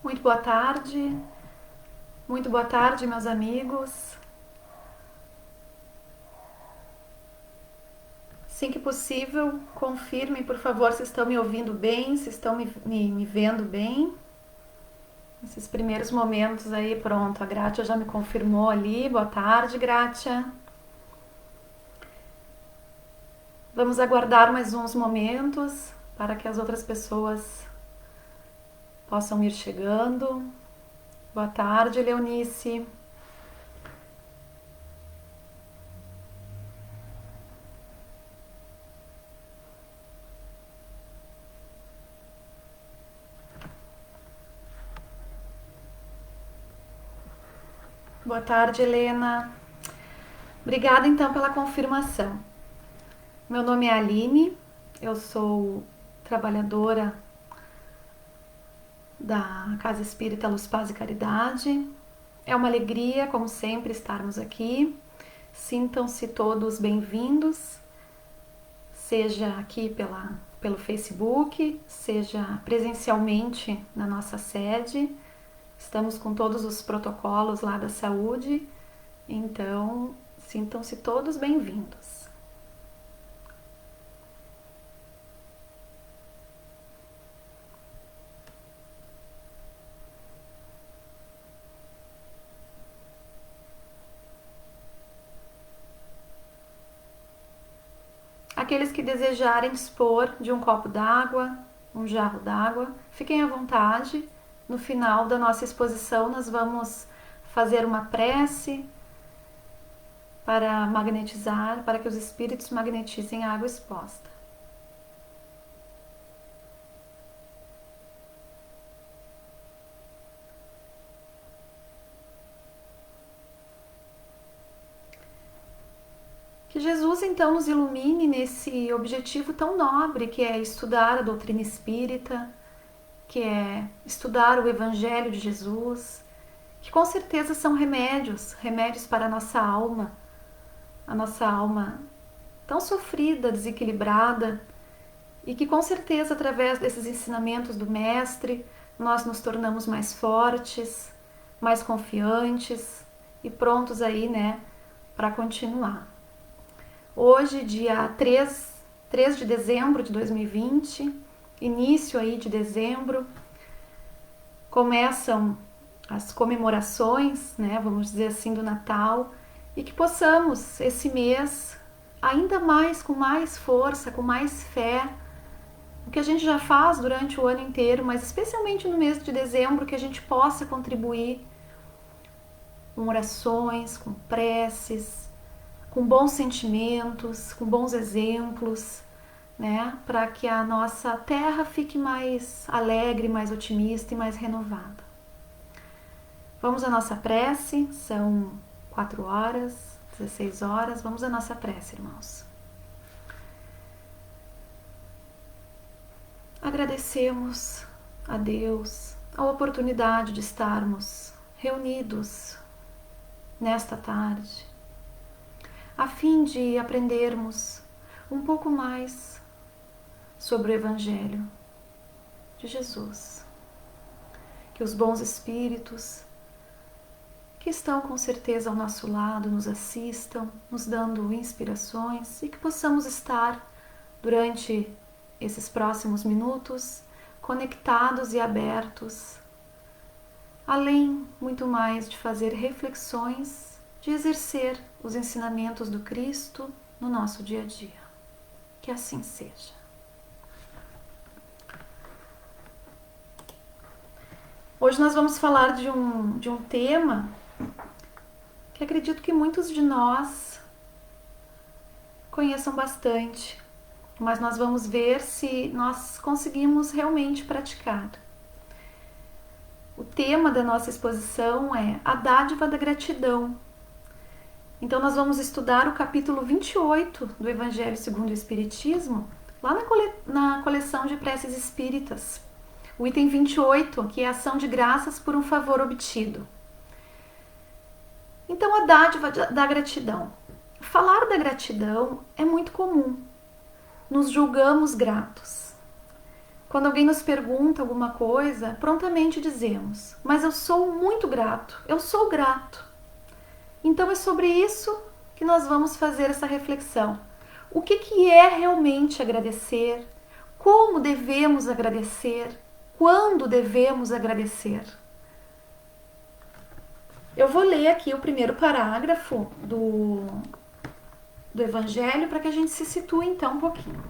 Muito boa tarde. Muito boa tarde, meus amigos. Assim que possível, confirmem, por favor, se estão me ouvindo bem, se estão me vendo bem. Esses primeiros momentos aí, pronto, a Grátia já me confirmou ali. Boa tarde, Grátia. Vamos aguardar mais uns momentos para que as outras pessoas possam ir chegando. Boa tarde, Leonice. Boa tarde, Helena. Obrigada então pela confirmação. Meu nome é Aline, eu sou trabalhadora da Casa Espírita Luz, Paz e Caridade. É uma alegria, como sempre, estarmos aqui. Sintam-se todos bem-vindos, seja aqui pelo Facebook, seja presencialmente na nossa sede. Estamos com todos os protocolos lá da saúde, então sintam-se todos bem-vindos. Aqueles que desejarem dispor de um copo d'água, um jarro d'água, fiquem à vontade. No final da nossa exposição, nós vamos fazer uma prece para magnetizar, para que os espíritos magnetizem a água exposta. Que Jesus então nos ilumine nesse objetivo tão nobre que é estudar a doutrina espírita, que é estudar o Evangelho de Jesus, que com certeza são remédios para a nossa alma tão sofrida, desequilibrada, e que com certeza através desses ensinamentos do Mestre nós nos tornamos mais fortes, mais confiantes e prontos aí, né, para continuar. Hoje, dia 3 de dezembro de 2020, início aí de dezembro, começam as comemorações, né, vamos dizer assim, do Natal, e que possamos esse mês ainda mais, com mais força, com mais fé, o que a gente já faz durante o ano inteiro, mas especialmente no mês de dezembro, que a gente possa contribuir com orações, com preces, com bons sentimentos, com bons exemplos, né, para que a nossa terra fique mais alegre, mais otimista e mais renovada. Vamos à nossa prece, são 4 horas, 16 horas, vamos à nossa prece, irmãos. Agradecemos a Deus a oportunidade de estarmos reunidos nesta tarde, a fim de aprendermos um pouco mais sobre o Evangelho de Jesus. Que os bons espíritos que estão com certeza ao nosso lado nos assistam, nos dando inspirações, e que possamos estar durante esses próximos minutos conectados e abertos, além muito mais de fazer reflexões, de exercer os ensinamentos do Cristo no nosso dia a dia. Que assim seja. Hoje nós vamos falar de um tema que acredito que muitos de nós conheçam bastante, mas nós vamos ver se nós conseguimos realmente praticar. O tema da nossa exposição é a dádiva da gratidão. Então nós vamos estudar o capítulo 28 do Evangelho segundo o Espiritismo, lá na coleção de preces espíritas. O item 28, que é a ação de graças por um favor obtido. Então, a dádiva da gratidão. Falar da gratidão é muito comum. Nos julgamos gratos. Quando alguém nos pergunta alguma coisa, prontamente dizemos: mas eu sou muito grato, eu sou grato. Então é sobre isso que nós vamos fazer essa reflexão. O que é realmente agradecer? Como devemos agradecer? Quando devemos agradecer? Eu vou ler aqui o primeiro parágrafo do Evangelho para que a gente se situe então um pouquinho.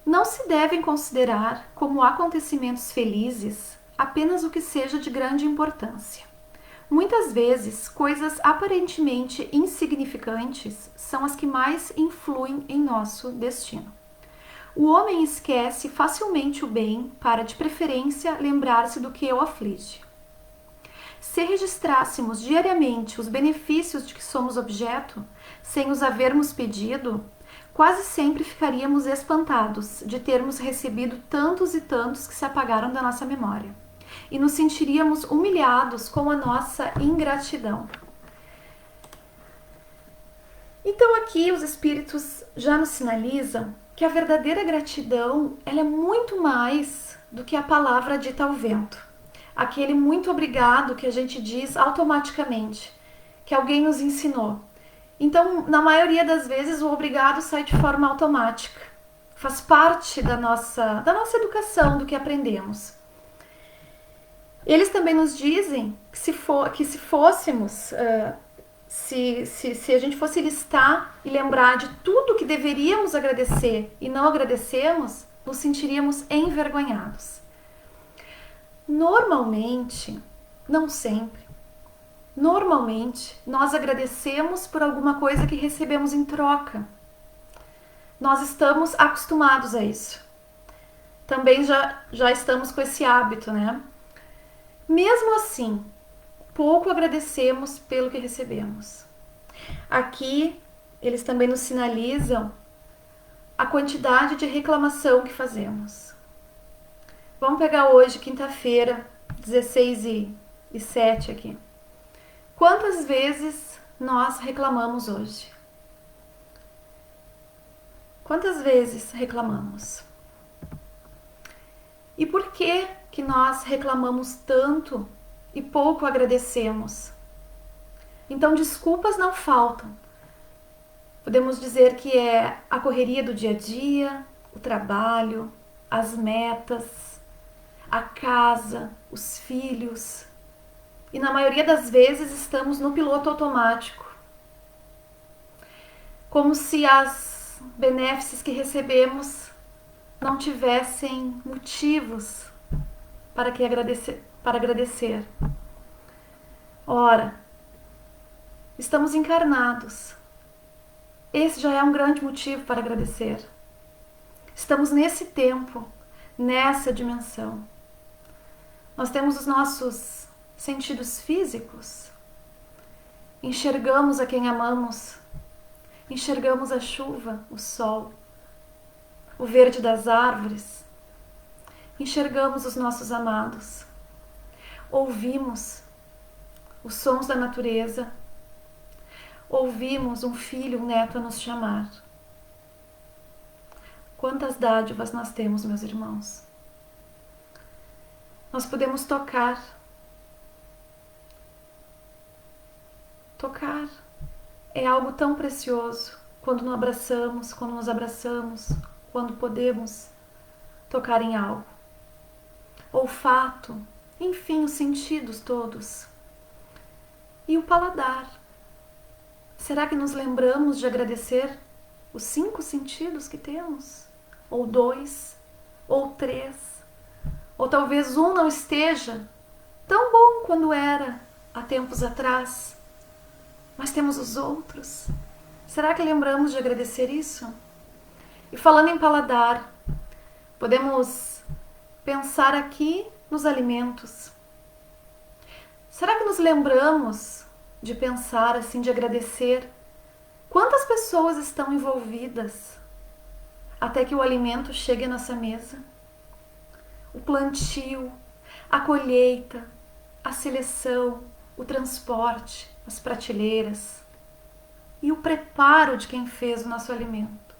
Não se devem considerar como acontecimentos felizes apenas o que seja de grande importância. Muitas vezes, coisas aparentemente insignificantes são as que mais influem em nosso destino. O homem esquece facilmente o bem para, de preferência, lembrar-se do que o aflige. Se registrássemos diariamente os benefícios de que somos objeto, sem os havermos pedido, quase sempre ficaríamos espantados de termos recebido tantos e tantos que se apagaram da nossa memória. E nos sentiríamos humilhados com a nossa ingratidão. Então aqui os espíritos já nos sinalizam que a verdadeira gratidão ela é muito mais do que a palavra dita ao vento. Aquele muito obrigado que a gente diz automaticamente, que alguém nos ensinou. Então, na maioria das vezes, o obrigado sai de forma automática. Faz parte da nossa educação, do que aprendemos. Eles também nos dizem que se fôssemos, se a gente fosse listar e lembrar de tudo que deveríamos agradecer e não agradecemos, nos sentiríamos envergonhados. Normalmente, não sempre, normalmente nós agradecemos por alguma coisa que recebemos em troca. Nós estamos acostumados a isso. Também já estamos com esse hábito, né? Mesmo assim, pouco agradecemos pelo que recebemos. Aqui, eles também nos sinalizam a quantidade de reclamação que fazemos. Vamos pegar hoje, quinta-feira, 16h07 aqui. Quantas vezes nós reclamamos hoje? Quantas vezes reclamamos? E por que nós reclamamos tanto e pouco agradecemos? Então, desculpas não faltam. Podemos dizer que é a correria do dia a dia, o trabalho, as metas, a casa, os filhos. E na maioria das vezes estamos no piloto automático. Como se as benéfices que recebemos não tivessem motivos para agradecer. Ora, estamos encarnados. Esse já é um grande motivo para agradecer. Estamos nesse tempo, nessa dimensão. Nós temos os nossos sentidos físicos. Enxergamos a quem amamos. Enxergamos a chuva, o sol, o verde das árvores. Enxergamos os nossos amados. Ouvimos os sons da natureza. Ouvimos um filho, um neto a nos chamar. Quantas dádivas nós temos, meus irmãos. Nós podemos tocar. Tocar é algo tão precioso quando nos abraçamos, quando podemos tocar em algo. Olfato, enfim, os sentidos todos. E o paladar. Será que nos lembramos de agradecer os 5 sentidos que temos? Ou 2? Ou 3? Ou talvez um não esteja tão bom quando era há tempos atrás, mas temos os outros. Será que lembramos de agradecer isso? E falando em paladar, podemos pensar aqui nos alimentos. Será que nos lembramos de pensar assim, de agradecer quantas pessoas estão envolvidas até que o alimento chegue à nossa mesa? O plantio, a colheita, a seleção, o transporte, as prateleiras e o preparo de quem fez o nosso alimento.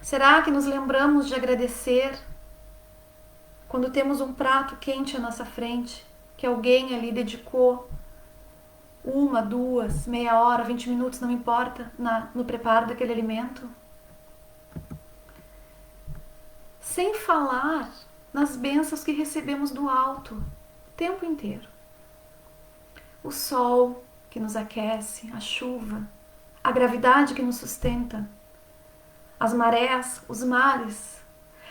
Será que nos lembramos de agradecer quando temos um prato quente à nossa frente, que alguém ali dedicou 1, 2, meia hora, 20 minutos, não importa, no preparo daquele alimento? Sem falar nas bênçãos que recebemos do alto o tempo inteiro. O sol que nos aquece, a chuva, a gravidade que nos sustenta, as marés, os mares,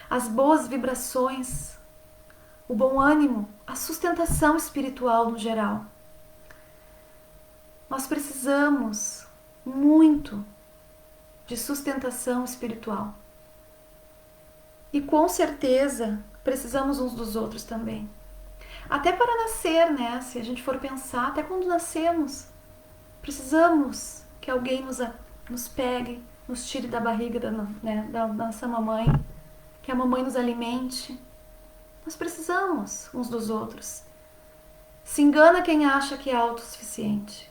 as boas vibrações, o bom ânimo, a sustentação espiritual no geral. Nós precisamos muito de sustentação espiritual. E com certeza precisamos uns dos outros também. Até para nascer, né? Se a gente for pensar, até quando nascemos, precisamos que alguém nos pegue, nos tire da barriga da nossa mamãe, que a mamãe nos alimente. Nós precisamos uns dos outros. Se engana quem acha que é autossuficiente.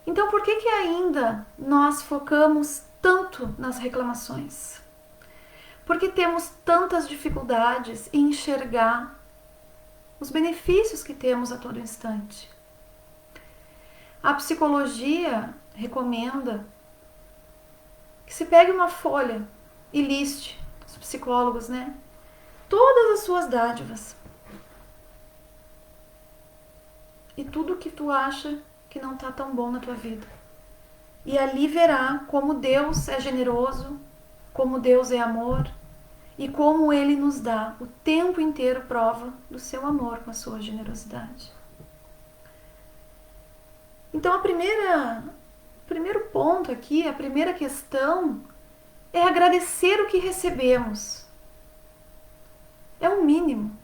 Então, por que ainda nós focamos tanto nas reclamações? Porque temos tantas dificuldades em enxergar os benefícios que temos a todo instante. A psicologia recomenda que se pegue uma folha e liste, os psicólogos, né? Todas as suas dádivas. E tudo que tu acha que não está tão bom na tua vida. E ali verá como Deus é generoso, como Deus é amor e como Ele nos dá o tempo inteiro prova do seu amor com a sua generosidade. Então, o primeiro ponto aqui, a primeira questão é agradecer o que recebemos. É o mínimo,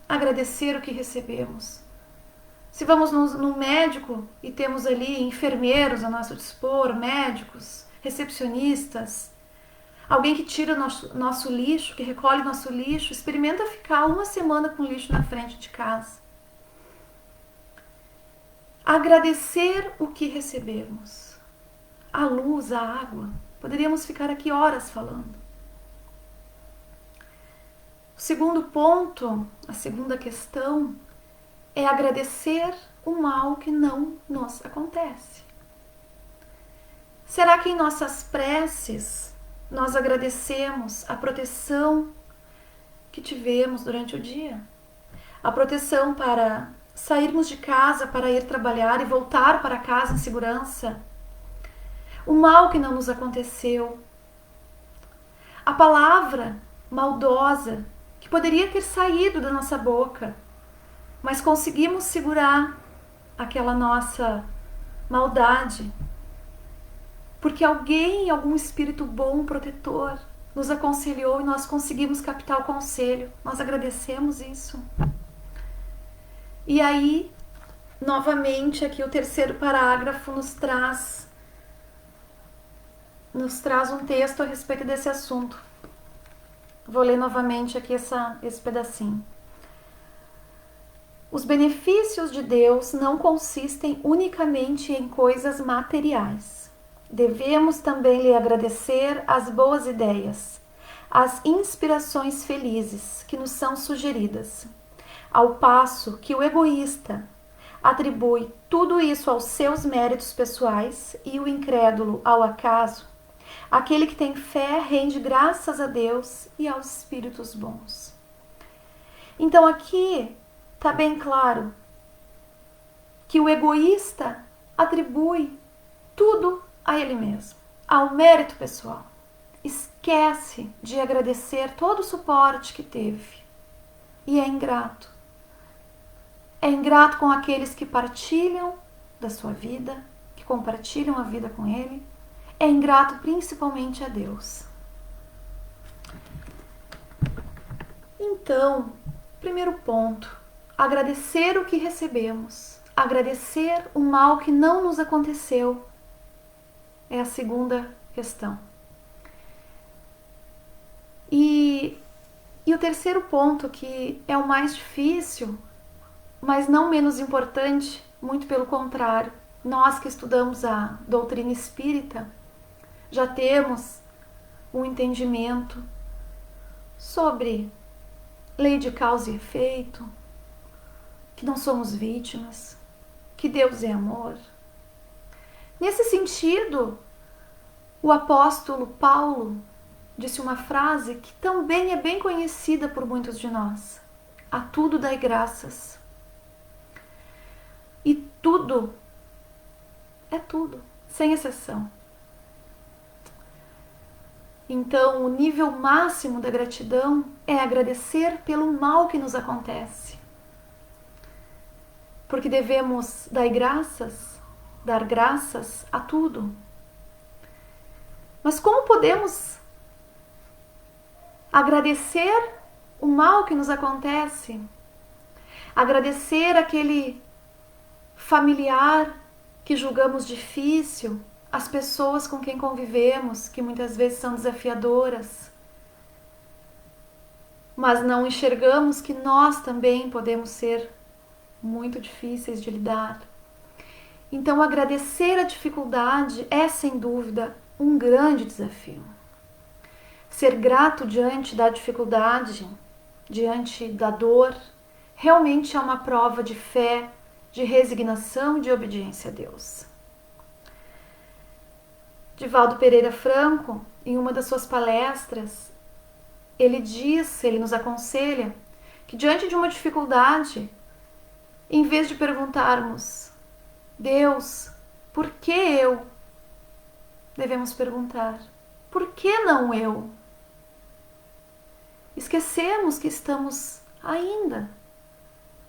agradecer o que recebemos. Se vamos no médico e temos ali enfermeiros a nosso dispor, médicos, recepcionistas, alguém que tira nosso lixo, que recolhe nosso lixo, experimenta ficar 1 semana com lixo na frente de casa. Agradecer o que recebemos. A luz, a água. Poderíamos ficar aqui horas falando. O segundo ponto, a segunda questão, é agradecer o mal que não nos acontece. Será que em nossas preces nós agradecemos a proteção que tivemos durante o dia? A proteção para sairmos de casa para ir trabalhar e voltar para casa em segurança? O mal que não nos aconteceu? A palavra maldosa que poderia ter saído da nossa boca, mas conseguimos segurar aquela nossa maldade, porque alguém, algum espírito bom, protetor, nos aconselhou e nós conseguimos captar o conselho. Nós agradecemos isso. E aí, novamente, aqui o terceiro parágrafo nos traz um texto a respeito desse assunto. Vou ler novamente aqui esse pedacinho. Os benefícios de Deus não consistem unicamente em coisas materiais. Devemos também lhe agradecer as boas ideias, as inspirações felizes que nos são sugeridas, ao passo que o egoísta atribui tudo isso aos seus méritos pessoais e o incrédulo ao acaso. Aquele que tem fé rende graças a Deus e aos espíritos bons. Então aqui está bem claro que o egoísta atribui tudo a ele mesmo, ao mérito pessoal. Esquece de agradecer todo o suporte que teve. E é ingrato. É ingrato com aqueles que partilham da sua vida, que compartilham a vida com ele. É ingrato principalmente a Deus. Então, primeiro ponto, agradecer o que recebemos, agradecer o mal que não nos aconteceu, é a segunda questão. E o terceiro ponto, que é o mais difícil, mas não menos importante, muito pelo contrário, nós que estudamos a doutrina espírita, já temos um entendimento sobre lei de causa e efeito, que não somos vítimas, que Deus é amor. Nesse sentido, o apóstolo Paulo disse uma frase que também é bem conhecida por muitos de nós: a tudo dai graças. E tudo é tudo, sem exceção. Então, o nível máximo da gratidão é agradecer pelo mal que nos acontece. Porque devemos dar graças a tudo. Mas como podemos agradecer o mal que nos acontece? Agradecer aquele familiar que julgamos difícil, as pessoas com quem convivemos, que muitas vezes são desafiadoras, mas não enxergamos que nós também podemos ser muito difíceis de lidar. Então, agradecer a dificuldade é, sem dúvida, um grande desafio. Ser grato diante da dificuldade, diante da dor, realmente é uma prova de fé, de resignação e de obediência a Deus. Divaldo Pereira Franco, em uma das suas palestras, ele nos aconselha que diante de uma dificuldade, em vez de perguntarmos: Deus, por que eu? Devemos perguntar: por que não eu? Esquecemos que estamos ainda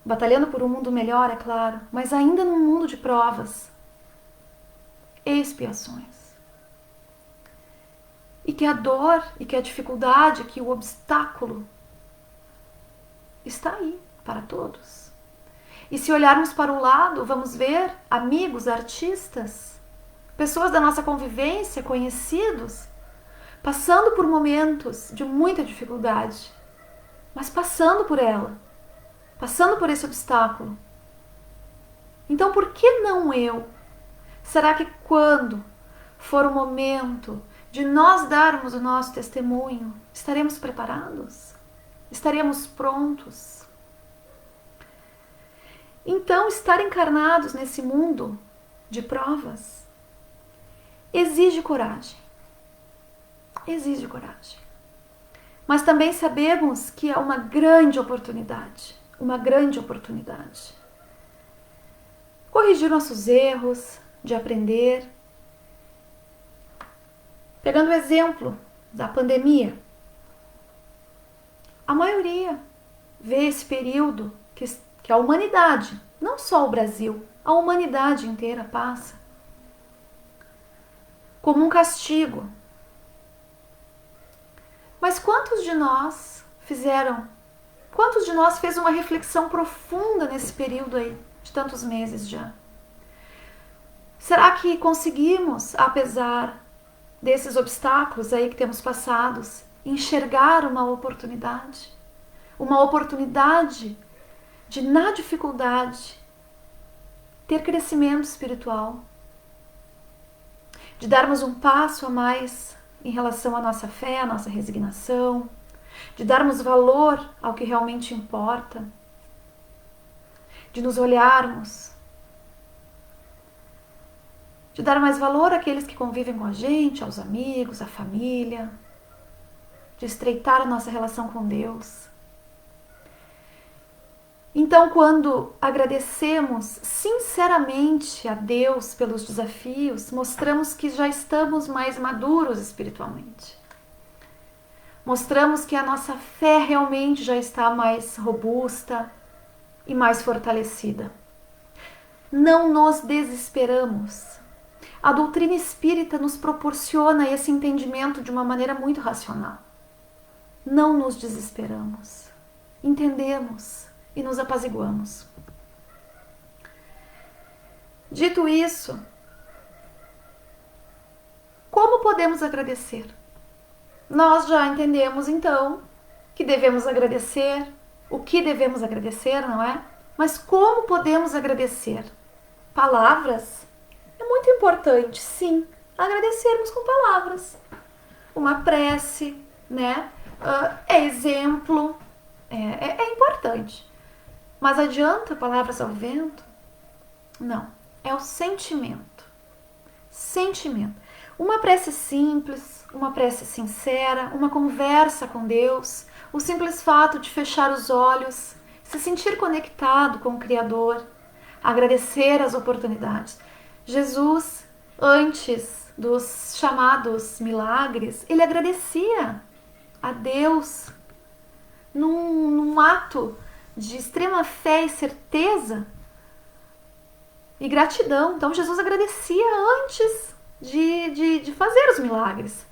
batalhando por um mundo melhor, é claro, mas ainda num mundo de provas e expiações. E que a dor, e que a dificuldade, que o obstáculo está aí para todos. E se olharmos para o lado, vamos ver amigos, artistas, pessoas da nossa convivência, conhecidos, passando por momentos de muita dificuldade, mas passando por ela, passando por esse obstáculo. Então, por que não eu? Será que quando for o momento de nós darmos o nosso testemunho, estaremos preparados? Estaremos prontos? Então, estar encarnados nesse mundo de provas exige coragem. Exige coragem. Mas também sabemos que é uma grande oportunidade. Uma grande oportunidade. Corrigir nossos erros, de aprender. Pegando o exemplo da pandemia, a maioria vê esse período que a humanidade, não só o Brasil, a humanidade inteira passa, como um castigo. Mas quantos de nós fez uma reflexão profunda nesse período aí, de tantos meses já? Será que conseguimos, apesar desses obstáculos aí que temos passados, enxergar uma oportunidade? Uma oportunidade de, na dificuldade, ter crescimento espiritual, de darmos um passo a mais em relação à nossa fé, à nossa resignação, de darmos valor ao que realmente importa, de nos olharmos, de dar mais valor àqueles que convivem com a gente, aos amigos, à família, de estreitar a nossa relação com Deus. Então, quando agradecemos sinceramente a Deus pelos desafios, mostramos que já estamos mais maduros espiritualmente. Mostramos que a nossa fé realmente já está mais robusta e mais fortalecida. Não nos desesperamos. A doutrina espírita nos proporciona esse entendimento de uma maneira muito racional. Não nos desesperamos. Entendemos e nos apaziguamos. Dito isso, como podemos agradecer? Nós já entendemos então que devemos agradecer, o que devemos agradecer, não é? Mas como podemos agradecer? Palavras? É muito importante, sim, agradecermos com palavras. uma prece, né? É exemplo, é importante. Mas adianta palavras ao vento? Não, é o sentimento. Sentimento. Uma prece simples, uma prece sincera, uma conversa com Deus, o simples fato de fechar os olhos, se sentir conectado com o Criador, agradecer as oportunidades. Jesus, antes dos chamados milagres, ele agradecia a Deus num ato de extrema fé e certeza e gratidão. Então Jesus agradecia antes de fazer os milagres.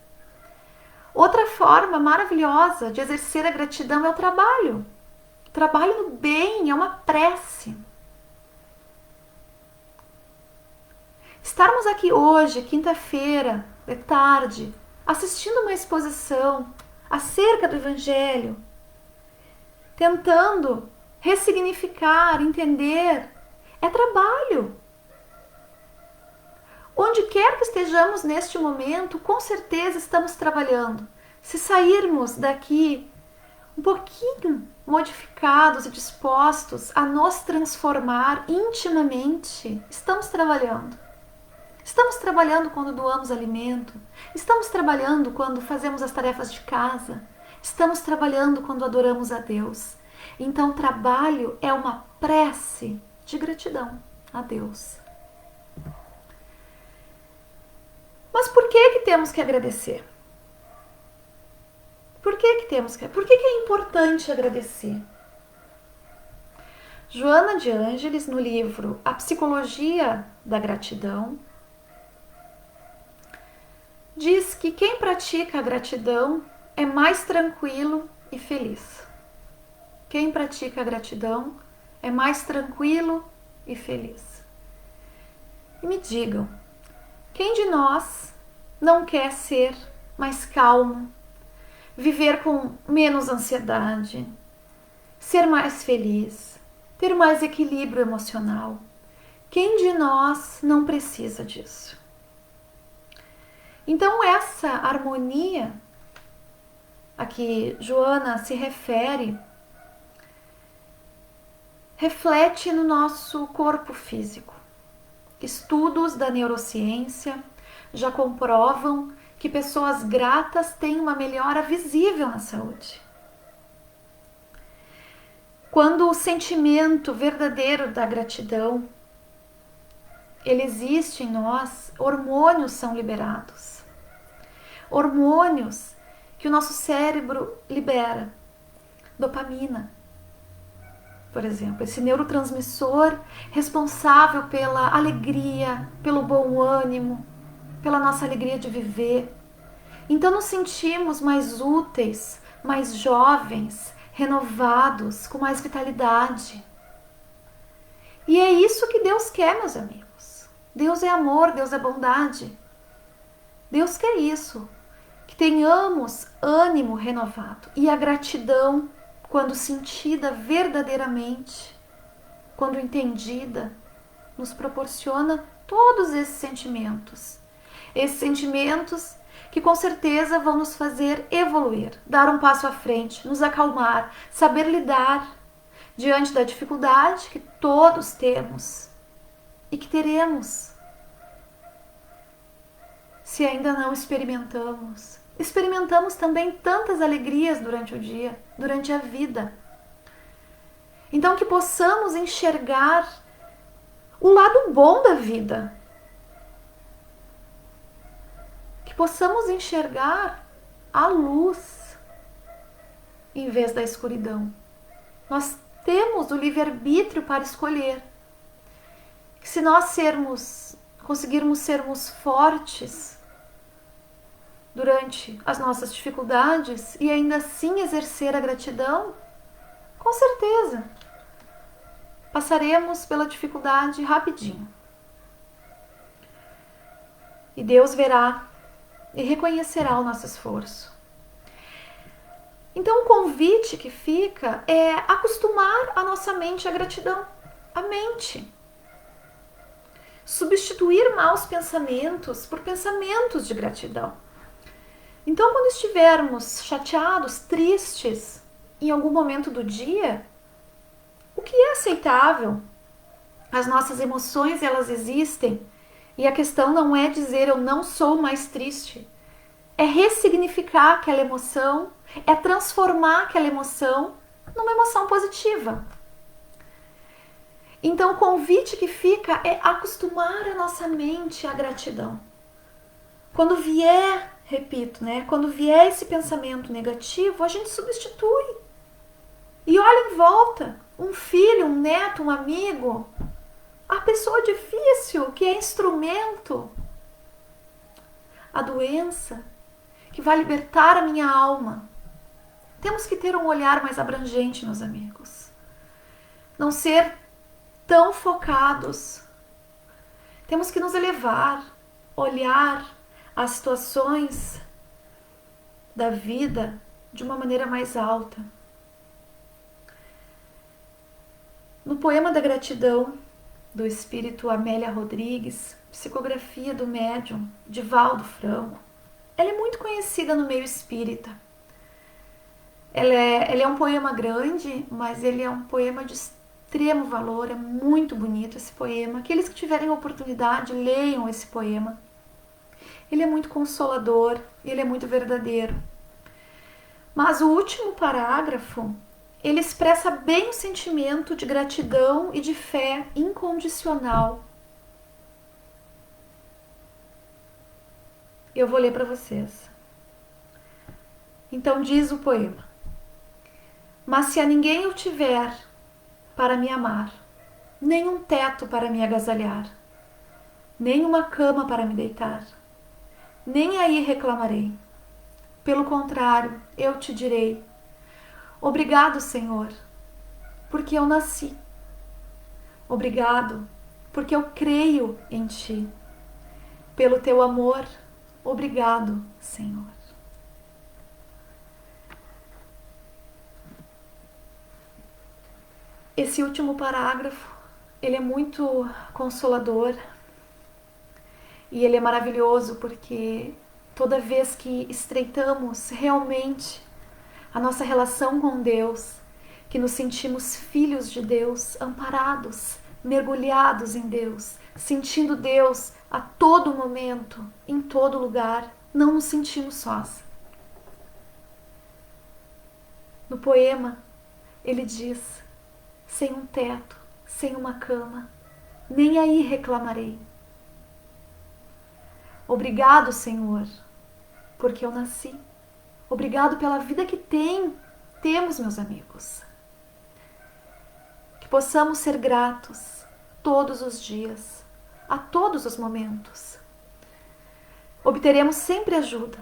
Outra forma maravilhosa de exercer a gratidão é o trabalho. O trabalho no bem é uma prece. Estarmos aqui hoje, quinta-feira, de tarde, assistindo uma exposição acerca do Evangelho, tentando ressignificar, entender, é trabalho. Onde quer que estejamos neste momento, com certeza estamos trabalhando. Se sairmos daqui um pouquinho modificados e dispostos a nos transformar intimamente, estamos trabalhando. Estamos trabalhando quando doamos alimento, estamos trabalhando quando fazemos as tarefas de casa, estamos trabalhando quando adoramos a Deus. Então, trabalho é uma prece de gratidão a Deus. Mas por que temos que agradecer? Por que é importante agradecer? Joana de Ângeles, no livro A Psicologia da Gratidão, diz que quem pratica a gratidão é mais tranquilo e feliz. Quem pratica a gratidão é mais tranquilo e feliz. E me digam, quem de nós não quer ser mais calmo, viver com menos ansiedade, ser mais feliz, ter mais equilíbrio emocional? Quem de nós não precisa disso? Então, essa harmonia a que Joana se refere reflete no nosso corpo físico. Estudos da neurociência já comprovam que pessoas gratas têm uma melhora visível na saúde. Quando o sentimento verdadeiro da gratidão ele existe em nós, hormônios são liberados. Hormônios que o nosso cérebro libera. Dopamina, por exemplo, esse neurotransmissor responsável pela alegria, pelo bom ânimo, pela nossa alegria de viver. Então nos sentimos mais úteis, mais jovens, renovados, com mais vitalidade. E é isso que Deus quer, meus amigos. Deus é amor, Deus é bondade. Deus quer isso, que tenhamos ânimo renovado. E a gratidão, quando sentida verdadeiramente, quando entendida, nos proporciona todos esses sentimentos. Esses sentimentos que com certeza vão nos fazer evoluir, dar um passo à frente, nos acalmar, saber lidar diante da dificuldade que todos temos e que teremos se ainda não experimentamos. Experimentamos também tantas alegrias durante o dia, durante a vida. Então que possamos enxergar o lado bom da vida. Que possamos enxergar a luz em vez da escuridão. Nós temos o livre-arbítrio para escolher. Que se nós conseguirmos sermos fortes durante as nossas dificuldades e ainda assim exercer a gratidão, com certeza passaremos pela dificuldade rapidinho. E Deus verá e reconhecerá o nosso esforço. Então o convite que fica é acostumar a nossa mente à gratidão, a mente. Substituir maus pensamentos por pensamentos de gratidão. Então, quando estivermos chateados, tristes, em algum momento do dia, o que é aceitável? As nossas emoções, elas existem. E a questão não é dizer eu não sou mais triste. É ressignificar aquela emoção, é transformar aquela emoção numa emoção positiva. Então, o convite que fica é acostumar a nossa mente à gratidão. Quando vier, repito, né? Quando vier esse pensamento negativo, a gente substitui. E olha em volta, um filho, um neto, um amigo, a pessoa difícil que é instrumento, a doença que vai libertar a minha alma. Temos que ter um olhar mais abrangente, meus amigos. Não ser tão focados. Temos que nos elevar, olhar as situações da vida de uma maneira mais alta. No poema da gratidão, do espírito Amélia Rodrigues, psicografia do médium Divaldo Franco, ela é muito conhecida no meio espírita. Ele é um poema grande, mas ele é um poema de extremo valor, é muito bonito esse poema. Aqueles que tiverem oportunidade, leiam esse poema. Ele é muito consolador, ele é muito verdadeiro. Mas o último parágrafo, ele expressa bem o sentimento de gratidão e de fé incondicional. Eu vou ler para vocês. Então diz o poema: mas se a ninguém eu tiver para me amar, nem um teto para me agasalhar, nem uma cama para me deitar, nem aí reclamarei. Pelo contrário, eu te direi: obrigado, Senhor, porque eu nasci. Obrigado, porque eu creio em ti. Pelo teu amor, obrigado, Senhor. Esse último parágrafo, ele é muito consolador e ele é maravilhoso porque toda vez que estreitamos realmente a nossa relação com Deus, que nos sentimos filhos de Deus, amparados, mergulhados em Deus, sentindo Deus a todo momento, em todo lugar, não nos sentimos sós. No poema, ele diz: sem um teto, sem uma cama, nem aí reclamarei. Obrigado, Senhor, porque eu nasci. Obrigado pela vida que temos, meus amigos. Que possamos ser gratos todos os dias, a todos os momentos. Obteremos sempre ajuda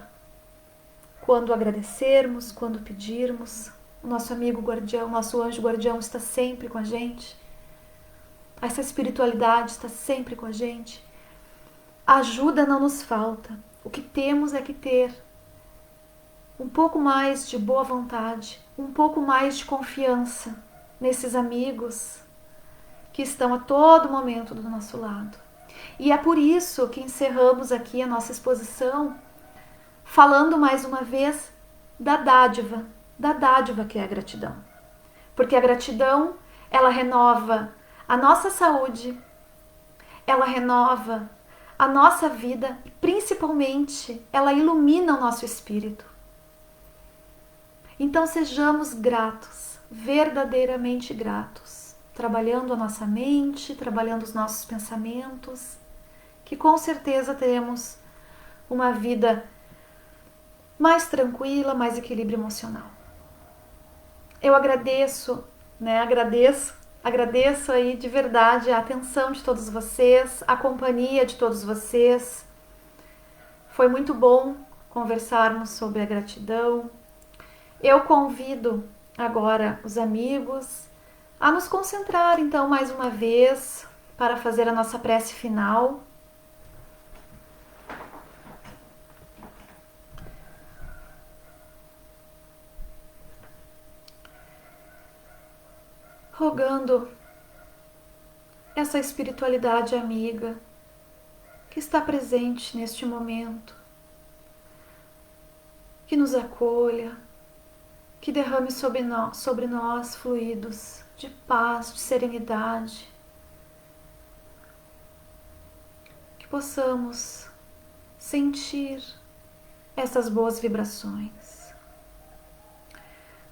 quando agradecermos, quando pedirmos. O nosso amigo guardião, nosso anjo guardião está sempre com a gente. Essa espiritualidade está sempre com a gente. A ajuda não nos falta. O que temos é que ter um pouco mais de boa vontade, um pouco mais de confiança nesses amigos que estão a todo momento do nosso lado. E é por isso que encerramos aqui a nossa exposição falando mais uma vez da dádiva que é a gratidão. Porque a gratidão, ela renova a nossa saúde, ela renova a nossa vida e principalmente ela ilumina o nosso espírito. Então sejamos gratos, verdadeiramente gratos, trabalhando a nossa mente, trabalhando os nossos pensamentos, que com certeza teremos uma vida mais tranquila, mais equilíbrio emocional. Eu agradeço, agradeço aí de verdade a atenção de todos vocês, a companhia de todos vocês. Foi muito bom conversarmos sobre a gratidão. Eu convido agora os amigos a nos concentrar então mais uma vez para fazer a nossa prece final. Rogando essa espiritualidade amiga que está presente neste momento, que nos acolha, que derrame sobre nós fluidos de paz, de serenidade, que possamos sentir essas boas vibrações.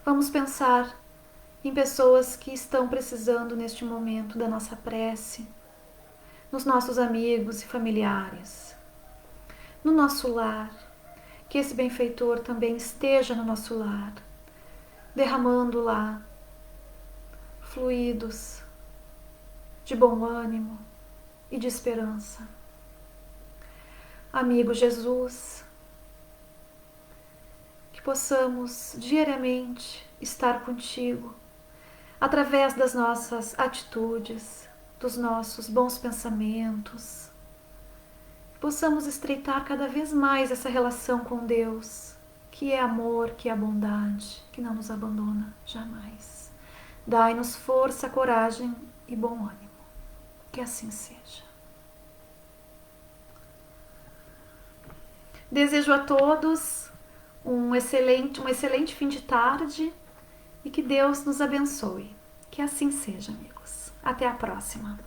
Vamos pensar em pessoas que estão precisando neste momento da nossa prece, nos nossos amigos e familiares, no nosso lar, que esse benfeitor também esteja no nosso lar, derramando lá fluidos de bom ânimo e de esperança. Amigo Jesus, que possamos diariamente estar contigo, através das nossas atitudes, dos nossos bons pensamentos, possamos estreitar cada vez mais essa relação com Deus, que é amor, que é bondade, que não nos abandona jamais. Dai-nos força, coragem e bom ânimo. Que assim seja. Desejo a todos um excelente fim de tarde e que Deus nos abençoe. Que assim seja, amigos. Até a próxima.